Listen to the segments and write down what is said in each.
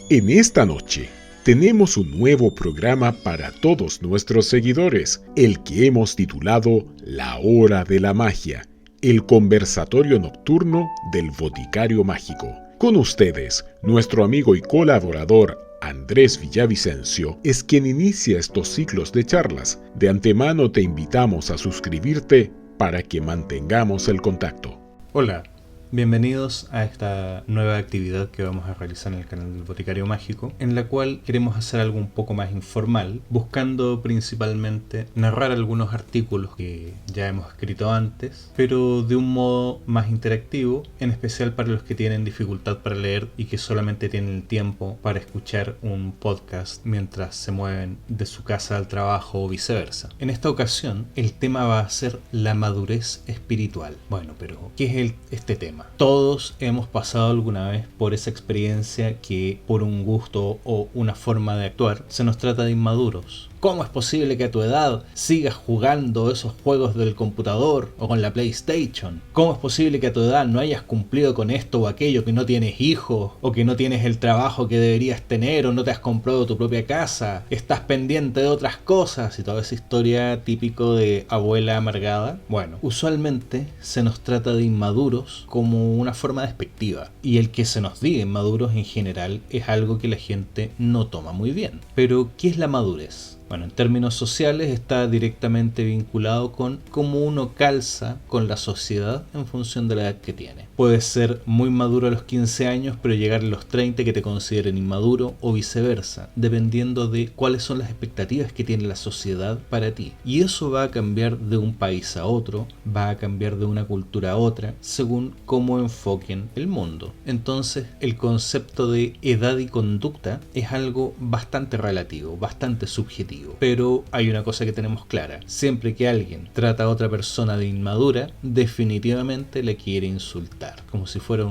En esta noche tenemos un nuevo programa para todos nuestros seguidores, el que hemos titulado La Hora de la Magia, el conversatorio nocturno del Boticario Mágico. Con ustedes, nuestro amigo y colaborador Andrés Villavicencio es quien inicia estos ciclos de charlas. De antemano te invitamos a suscribirte para que mantengamos el contacto. Hola, bienvenidos a esta nueva actividad que vamos a realizar en el canal del Boticario Mágico, en la cual queremos hacer algo un poco más informal, buscando principalmente narrar algunos artículos que ya hemos escrito antes, pero de un modo más interactivo, en especial para los que tienen dificultad para leer y que solamente tienen el tiempo para escuchar un podcast mientras se mueven de su casa al trabajo o viceversa. En esta ocasión, el tema va a ser la madurez espiritual. Bueno, pero ¿qué es este tema? Todos hemos pasado alguna vez por esa experiencia que por un gusto o una forma de actuar se nos trata de inmaduros. ¿Cómo es posible que a tu edad sigas jugando esos juegos del computador o con la PlayStation? ¿Cómo es posible que a tu edad no hayas cumplido con esto o aquello, que no tienes hijos o que no tienes el trabajo que deberías tener o no te has comprado tu propia casa? Estás pendiente de otras cosas y toda esa historia típico de abuela amargada. Bueno, usualmente se nos trata de inmaduros como una forma despectiva, y el que se nos diga inmaduros en general es algo que la gente no toma muy bien. Pero, ¿qué es la madurez? Bueno, en términos sociales está directamente vinculado con cómo uno calza con la sociedad en función de la edad que tiene. Puedes ser muy maduro a los 15 años, pero llegar a los 30 que te consideren inmaduro, o viceversa, dependiendo de cuáles son las expectativas que tiene la sociedad para ti. Y eso va a cambiar de un país a otro, va a cambiar de una cultura a otra, según cómo enfoquen el mundo. Entonces, el concepto de edad y conducta es algo bastante relativo, bastante subjetivo. Pero hay una cosa que tenemos clara: siempre que alguien trata a otra persona de inmadura, definitivamente le quiere insultar, como si fuera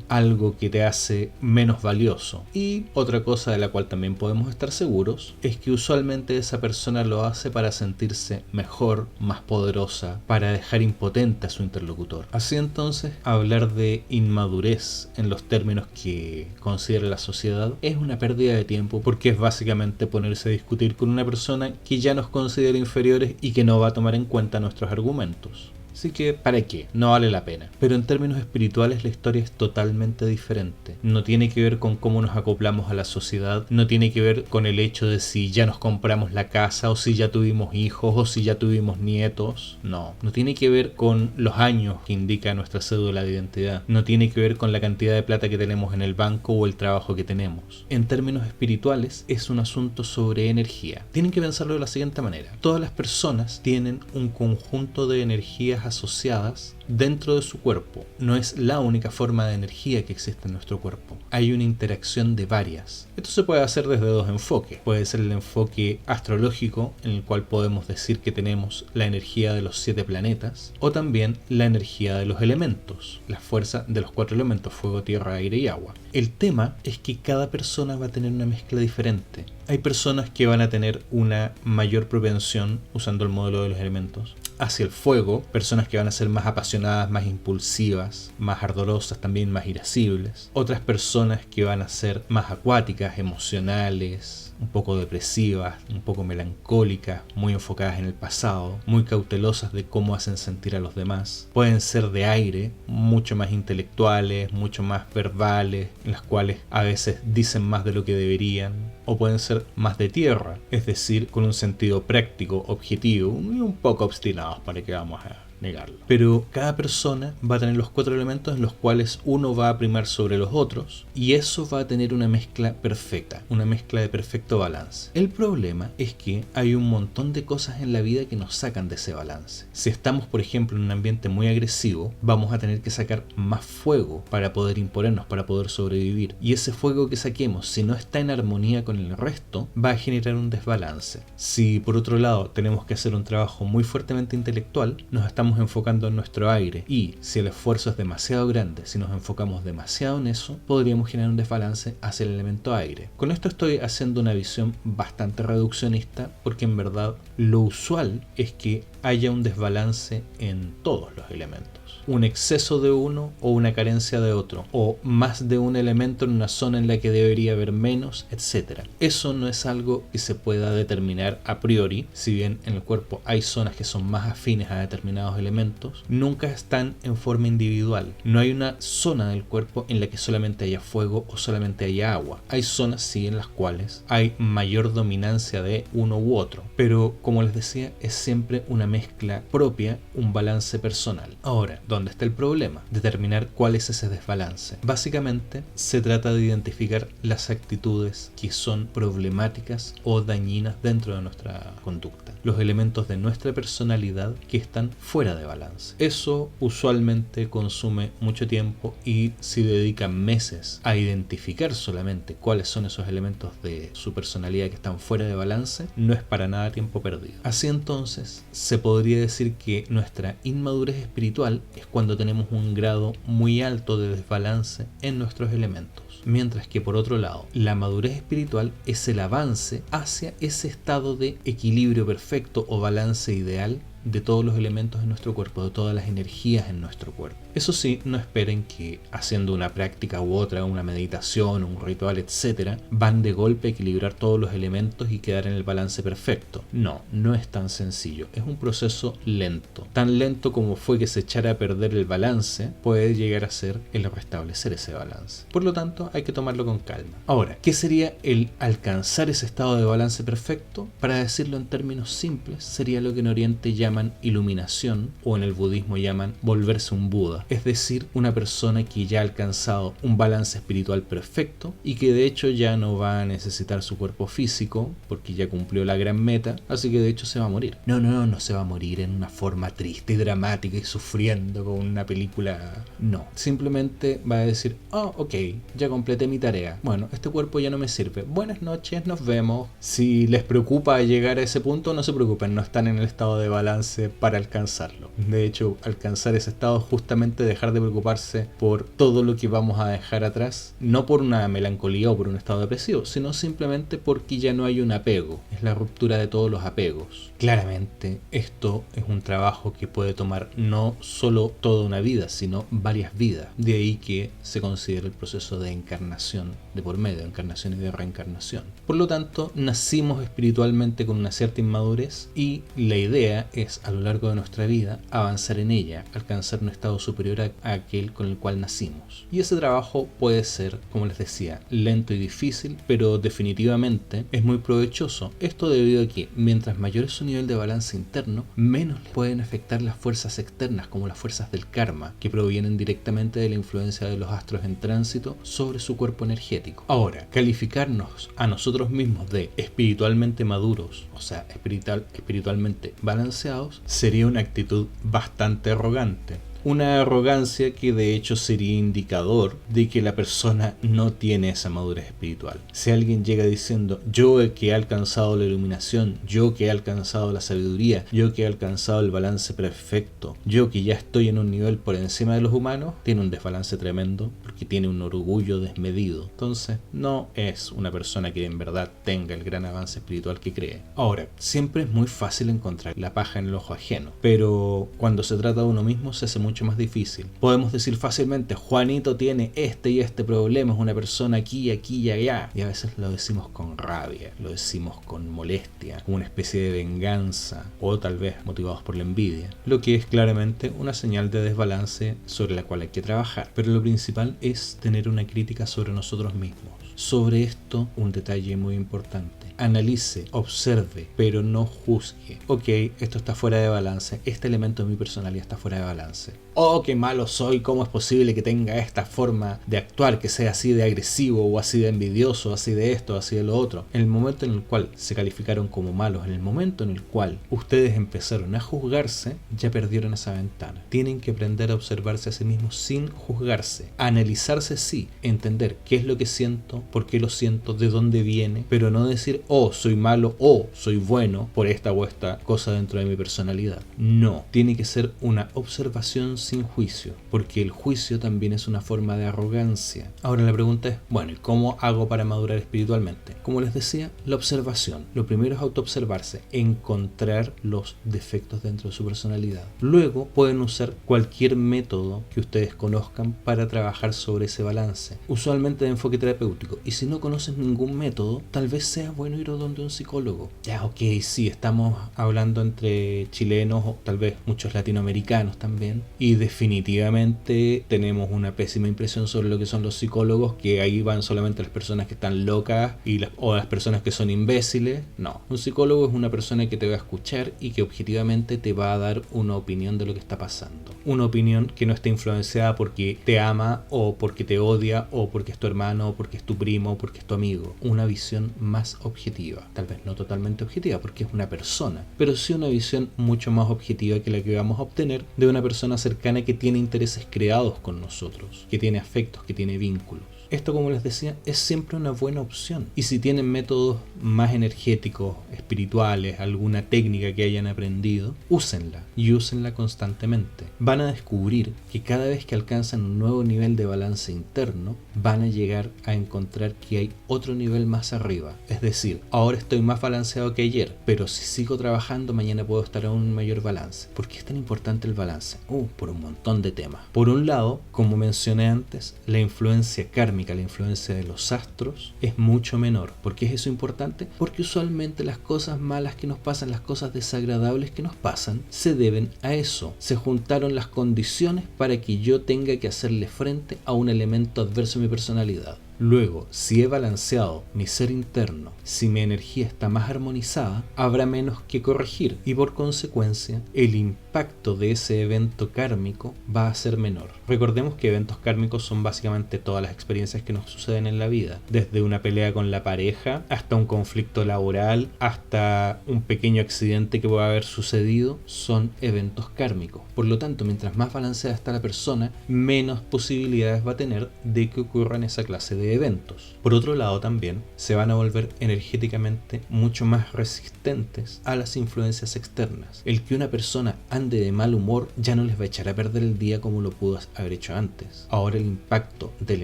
algo que te hace menos valioso. Y otra cosa de la cual también podemos estar seguros es que usualmente esa persona lo hace para sentirse mejor, más poderosa, para dejar impotente a su interlocutor. Así entonces, hablar de inmadurez en los términos que considera la sociedad es una pérdida de tiempo, porque es básicamente ponerse a discutir con una persona que ya nos considera inferiores y que no va a tomar en cuenta nuestros argumentos. Así que, ¿para qué? No vale la pena. Pero en términos espirituales la historia es totalmente diferente. No tiene que ver con cómo nos acoplamos a la sociedad, no tiene que ver con el hecho de si ya nos compramos la casa, o si ya tuvimos hijos, o si ya tuvimos nietos. No tiene que ver con los años que indica nuestra cédula de identidad. No tiene que ver con la cantidad de plata que tenemos en el banco o el trabajo que tenemos. En términos espirituales es un asunto sobre energía. Tienen que pensarlo de la siguiente manera: todas las personas tienen un conjunto de energías asociadas dentro de su cuerpo. No es la única forma de energía que existe en nuestro cuerpo. Hay una interacción de varias. Esto se puede hacer desde dos enfoques. Puede ser el enfoque astrológico, en el cual podemos decir que tenemos la energía de los 7 planetas, o también la energía de los elementos, la fuerza de los 4 elementos: fuego, tierra, aire y agua. El tema es que cada persona va a tener una mezcla diferente. Hay personas que van a tener una mayor propensión, usando el modelo de los elementos, hacia el fuego, personas que van a ser más apasionadas, más impulsivas, más ardorosas, también más irascibles. Otras personas que van a ser más acuáticas, emocionales, un poco depresivas, un poco melancólicas, muy enfocadas en el pasado, muy cautelosas de cómo hacen sentir a los demás. Pueden ser de aire, mucho más intelectuales, mucho más verbales, en las cuales a veces dicen más de lo que deberían. O pueden ser más de tierra, es decir, con un sentido práctico, objetivo y un poco obstinados, para que vamos a negarlo. Pero cada persona va a tener los 4 elementos en los cuales uno va a primar sobre los otros, y eso va a tener una mezcla perfecta, una mezcla de perfecto balance. El problema es que hay un montón de cosas en la vida que nos sacan de ese balance. Si estamos, por ejemplo, en un ambiente muy agresivo, vamos a tener que sacar más fuego para poder imponernos, para poder sobrevivir. Y ese fuego que saquemos, si no está en armonía con el resto, va a generar un desbalance. Si por otro lado tenemos que hacer un trabajo muy fuertemente intelectual, nos estamos enfocando en nuestro aire, y si el esfuerzo es demasiado grande, si nos enfocamos demasiado en eso, podríamos generar un desbalance hacia el elemento aire. Con esto estoy haciendo una visión bastante reduccionista, porque en verdad lo usual es que haya un desbalance en todos los elementos. elementos. Un exceso de uno o una carencia de otro, o más de un elemento en una zona en la que debería haber menos, etc. Eso no es algo que se pueda determinar a priori. Si bien en el cuerpo hay zonas que son más afines a determinados elementos, nunca están en forma individual. No hay una zona del cuerpo en la que solamente haya fuego o solamente haya agua. Hay zonas sí en las cuales hay mayor dominancia de uno u otro, pero como les decía, es siempre una mezcla propia, un balance personal. Ahora, ¿dónde está el problema? Determinar cuál es ese desbalance. Básicamente se trata de identificar las actitudes que son problemáticas o dañinas dentro de nuestra conducta, los elementos de nuestra personalidad que están fuera de balance. Eso usualmente consume mucho tiempo, y si dedican meses a identificar solamente cuáles son esos elementos de su personalidad que están fuera de balance, no es para nada tiempo perdido. Así entonces, se podría decir que nuestra inmadurez espiritual es cuando tenemos un grado muy alto de desbalance en nuestros elementos. Mientras que por otro lado, la madurez espiritual es el avance hacia ese estado de equilibrio perfecto o balance ideal de todos los elementos en nuestro cuerpo, de todas las energías en nuestro cuerpo. Eso sí, no esperen que haciendo una práctica u otra, una meditación, un ritual, etc., van de golpe a equilibrar todos los elementos y quedar en el balance perfecto. No, no es tan sencillo. Es un proceso lento. Tan lento como fue que se echara a perder el balance, puede llegar a ser el restablecer ese balance. Por lo tanto, hay que tomarlo con calma. Ahora, ¿qué sería el alcanzar ese estado de balance perfecto? Para decirlo en términos simples, sería lo que en Oriente llaman iluminación, o en el budismo llaman volverse un Buda. Es decir, una persona que ya ha alcanzado un balance espiritual perfecto y que de hecho ya no va a necesitar su cuerpo físico porque ya cumplió la gran meta, así que de hecho se va a morir. No se va a morir en una forma triste y dramática y sufriendo con una película. No, simplemente va a decir, ok, ya completé mi tarea. Bueno, este cuerpo ya no me sirve. Buenas noches, nos vemos. Si les preocupa llegar a ese punto, no se preocupen, no están en el estado de balance para alcanzarlo. De hecho, alcanzar ese estado es justamente dejar de preocuparse por todo lo que vamos a dejar atrás, no por una melancolía o por un estado depresivo, sino simplemente porque ya no hay un apego. Es la ruptura de todos los apegos. Claramente, esto es un trabajo que puede tomar no solo toda una vida, sino varias vidas. De ahí que se considera el proceso de encarnación de por medio, encarnación y de reencarnación. Por lo tanto, nacimos espiritualmente con una cierta inmadurez y la idea es, a lo largo de nuestra vida, avanzar en ella, alcanzar un estado superior a aquel con el cual nacimos. Y ese trabajo puede ser, como les decía, lento y difícil, pero definitivamente es muy provechoso. Esto debido a que, mientras mayor es su nivel de balance interno, menos le pueden afectar las fuerzas externas, como las fuerzas del karma, que provienen directamente de la influencia de los astros en tránsito sobre su cuerpo energético. Ahora, calificarnos a nosotros mismos de espiritualmente maduros, o sea, espiritualmente balanceados, sería una actitud bastante arrogante. Una arrogancia que de hecho sería indicador de que la persona no tiene esa madurez espiritual. Si alguien llega diciendo, yo que he alcanzado la iluminación, yo que he alcanzado la sabiduría, yo que he alcanzado el balance perfecto, yo que ya estoy en un nivel por encima de los humanos, tiene un desbalance tremendo porque tiene un orgullo desmedido. Entonces no es una persona que en verdad tenga el gran avance espiritual que cree. Ahora, siempre es muy fácil encontrar la paja en el ojo ajeno, pero cuando se trata de uno mismo se hace mucho más difícil. Podemos decir fácilmente, Juanito tiene este y este problema, es una persona aquí, aquí y allá. Y a veces lo decimos con rabia, lo decimos con molestia, como una especie de venganza, o tal vez motivados por la envidia. Lo que es claramente una señal de desbalance sobre la cual hay que trabajar. Pero lo principal es tener una crítica sobre nosotros mismos. Sobre esto, un detalle muy importante. Analice, observe, pero no juzgue. Ok, esto está fuera de balance, este elemento de mi personalidad está fuera de balance. Oh, qué malo soy, ¿cómo es posible que tenga esta forma de actuar, que sea así de agresivo, o así de envidioso, así de esto, así de lo otro? En el momento en el cual se calificaron como malos, en el momento en el cual ustedes empezaron a juzgarse, ya perdieron esa ventana. Tienen que aprender a observarse a sí mismos sin juzgarse. Analizarse sí, entender qué es lo que siento, por qué lo siento, de dónde viene, pero no decir, oh, soy malo o soy bueno por esta o esta cosa dentro de mi personalidad. No, tiene que ser una observación sin juicio, porque el juicio también es una forma de arrogancia. Ahora la pregunta es, bueno, ¿y cómo hago para madurar espiritualmente? Como les decía, la observación. Lo primero es autoobservarse, encontrar los defectos dentro de su personalidad. Luego pueden usar cualquier método que ustedes conozcan para trabajar sobre ese balance, usualmente de enfoque terapéutico. Y si no conoces ningún método, tal vez sea bueno ir a donde un psicólogo. Ya, ok, sí, estamos hablando entre chilenos o tal vez muchos latinoamericanos también, y definitivamente tenemos una pésima impresión sobre lo que son los psicólogos, que ahí van solamente las personas que están locas o las personas que son imbéciles. No, un psicólogo es una persona que te va a escuchar y que objetivamente te va a dar una opinión de lo que está pasando. Una opinión que no esté influenciada porque te ama o porque te odia o porque es tu hermano o porque es tu primo o porque es tu amigo. Una visión más objetiva, tal vez no totalmente objetiva porque es una persona, pero sí una visión mucho más objetiva que la que vamos a obtener de una persona cercana que tiene intereses creados con nosotros, que tiene afectos, que tiene vínculos. Esto, como les decía, es siempre una buena opción. Y si tienen métodos más energéticos, espirituales, alguna técnica que hayan aprendido, úsenla y úsenla constantemente. Van a descubrir que cada vez que alcanzan un nuevo nivel de balance interno, van a llegar a encontrar que hay otro nivel más arriba. Es decir, ahora estoy más balanceado que ayer, pero si sigo trabajando, mañana puedo estar en un mayor balance. ¿Por qué es tan importante el balance? Por un montón de temas. Por un lado, como mencioné antes, la influencia kármica, la influencia de los astros es mucho menor. ¿Por qué es eso importante? Porque usualmente las cosas malas que nos pasan, las cosas desagradables que nos pasan, se deben a eso. Se juntaron las condiciones para que yo tenga que hacerle frente a un elemento adverso en mi personalidad. Luego, si he balanceado mi ser interno, si mi energía está más armonizada, habrá menos que corregir y por consecuencia el impacto de ese evento kármico va a ser menor. Recordemos que eventos kármicos son básicamente todas las experiencias que nos suceden en la vida, desde una pelea con la pareja, hasta un conflicto laboral, hasta un pequeño accidente que pueda haber sucedido, son eventos kármicos. Por lo tanto, mientras más balanceada está la persona, menos posibilidades va a tener de que ocurran esa clase de eventos. Por otro lado, también se van a volver energéticamente mucho más resistentes a las influencias externas. El que una persona ande de mal humor ya no les va a echar a perder el día como lo pudo haber hecho antes. Ahora el impacto del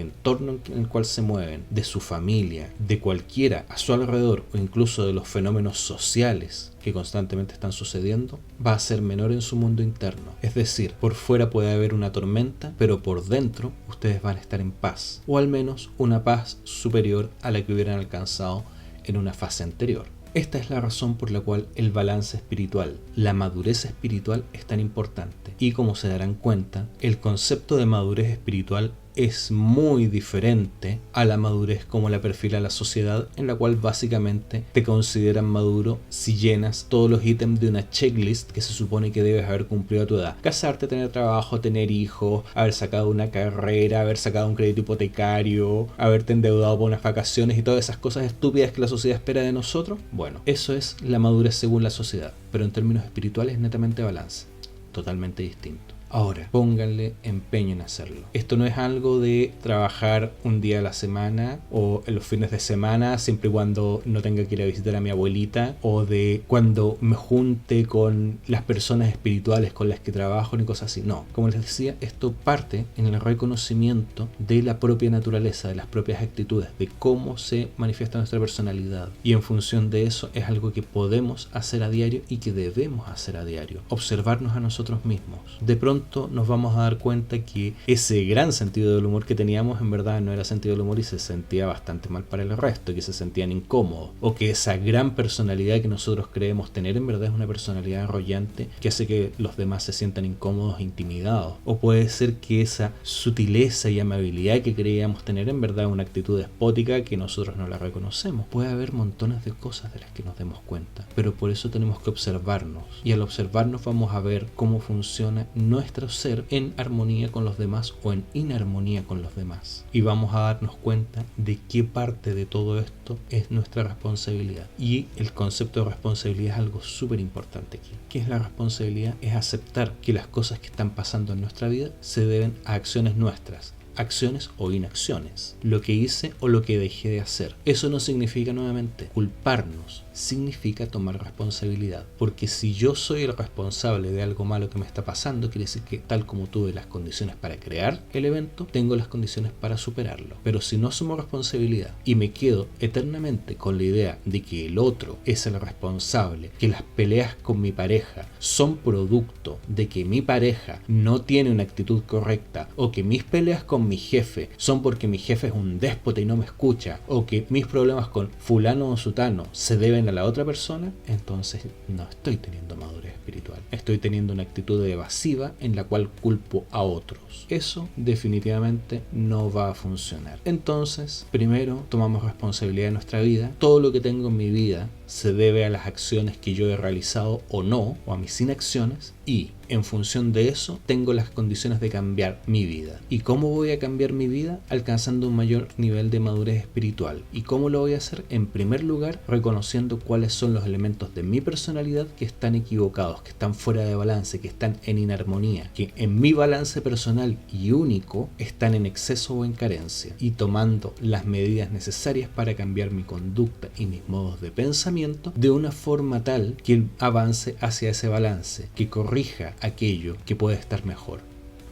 entorno en el cual se mueven, de su familia, de cualquiera a su alrededor o incluso de los fenómenos sociales que constantemente están sucediendo, va a ser menor en su mundo interno. Es decir, por fuera puede haber una tormenta, pero por dentro ustedes van a estar en paz, o al menos una paz superior a la que hubieran alcanzado en una fase anterior. Esta es la razón por la cual el balance espiritual, la madurez espiritual es tan importante. Y como se darán cuenta, el concepto de madurez espiritual es muy diferente a la madurez como la perfila la sociedad, en la cual básicamente te consideran maduro si llenas todos los ítems de una checklist que se supone que debes haber cumplido a tu edad. Casarte, tener trabajo, tener hijos, haber sacado una carrera, haber sacado un crédito hipotecario, haberte endeudado por unas vacaciones y todas esas cosas estúpidas que la sociedad espera de nosotros. Bueno, eso es la madurez según la sociedad, pero en términos espirituales netamente balance, totalmente distinto. Ahora, pónganle empeño en hacerlo. Esto no es algo de trabajar un día a la semana o en los fines de semana, siempre y cuando no tenga que ir a visitar a mi abuelita, o de cuando me junte con las personas espirituales con las que trabajo, ni cosas así. No, como les decía, esto parte en el reconocimiento de la propia naturaleza, de las propias actitudes, de cómo se manifiesta nuestra personalidad. Y en función de eso es algo que podemos hacer a diario y que debemos hacer a diario. Observarnos a nosotros mismos. De pronto nos vamos a dar cuenta que ese gran sentido del humor que teníamos en verdad no era sentido del humor y se sentía bastante mal para el resto, que se sentían incómodos, o que esa gran personalidad que nosotros creemos tener en verdad es una personalidad arrogante que hace que los demás se sientan incómodos e intimidados, o puede ser que esa sutileza y amabilidad que creíamos tener en verdad es una actitud despótica que nosotros no la reconocemos. Puede haber montones de cosas de las que nos demos cuenta, pero por eso tenemos que observarnos, y al observarnos vamos a ver cómo funciona nuestro ser en armonía con los demás o en inarmonía con los demás, y vamos a darnos cuenta de qué parte de todo esto es nuestra responsabilidad. Y el concepto de responsabilidad es algo súper importante aquí. ¿Qué es la responsabilidad? Es aceptar que las cosas que están pasando en nuestra vida se deben a acciones nuestras, acciones o inacciones, lo que hice o lo que dejé de hacer. Eso no significa, nuevamente, culparnos, significa tomar responsabilidad, porque si yo soy el responsable de algo malo que me está pasando, quiere decir que tal como tuve las condiciones para crear el evento, tengo las condiciones para superarlo. Pero si no asumo responsabilidad y me quedo eternamente con la idea de que el otro es el responsable, que las peleas con mi pareja son producto de que mi pareja no tiene una actitud correcta, o que mis peleas con mi jefe son porque mi jefe es un déspota y no me escucha, o que mis problemas con fulano o sutano se deben a la otra persona, entonces no estoy teniendo madurez espiritual. Estoy teniendo una actitud evasiva en la cual culpo a otros. Eso definitivamente no va a funcionar. Entonces, primero tomamos responsabilidad de nuestra vida. Todo lo que tengo en mi vida se debe a las acciones que yo he realizado o no, o a mis inacciones, y en función de eso tengo las condiciones de cambiar mi vida. ¿Y cómo voy a cambiar mi vida? Alcanzando un mayor nivel de madurez espiritual. ¿Y cómo lo voy a hacer? En primer lugar, reconociendo cuáles son los elementos de mi personalidad que están equivocados, que están fuera de balance, que están en inarmonía, que en mi balance personal y único están en exceso o en carencia, y tomando las medidas necesarias para cambiar mi conducta y mis modos de pensamiento de una forma tal que avance hacia ese balance, que corrija aquello que puede estar mejor.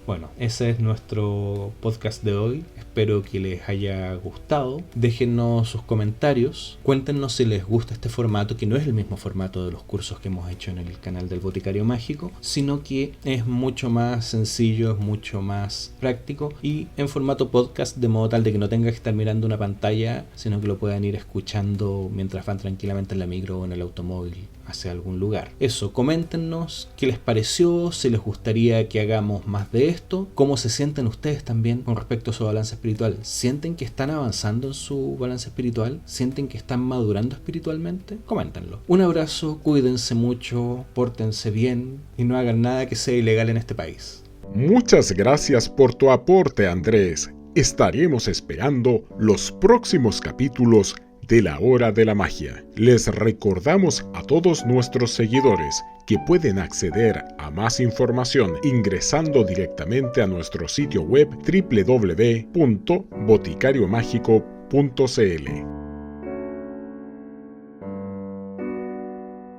Bueno, ese es nuestro podcast de hoy. Espero que les haya gustado. Déjennos sus comentarios. Cuéntenos si les gusta este formato, que no es el mismo formato de los cursos que hemos hecho en el canal del Boticario Mágico, sino que es mucho más sencillo, es mucho más práctico y en formato podcast, de modo tal de que no tenga que estar mirando una pantalla, sino que lo puedan ir escuchando mientras van tranquilamente en la micro o en el automóvil hacia algún lugar. Eso, coméntenos qué les pareció, si les gustaría que hagamos más de esto, cómo se sienten ustedes también con respecto a su balance espiritual. ¿Sienten que están avanzando en su balance espiritual? ¿Sienten que están madurando espiritualmente? Coméntenlo. Un abrazo, cuídense mucho, pórtense bien y no hagan nada que sea ilegal en este país. Muchas gracias por tu aporte, Andrés. Estaremos esperando los próximos capítulos de la Hora de la Magia. Les recordamos a todos nuestros seguidores que pueden acceder a más información ingresando directamente a nuestro sitio web www.boticariomágico.cl.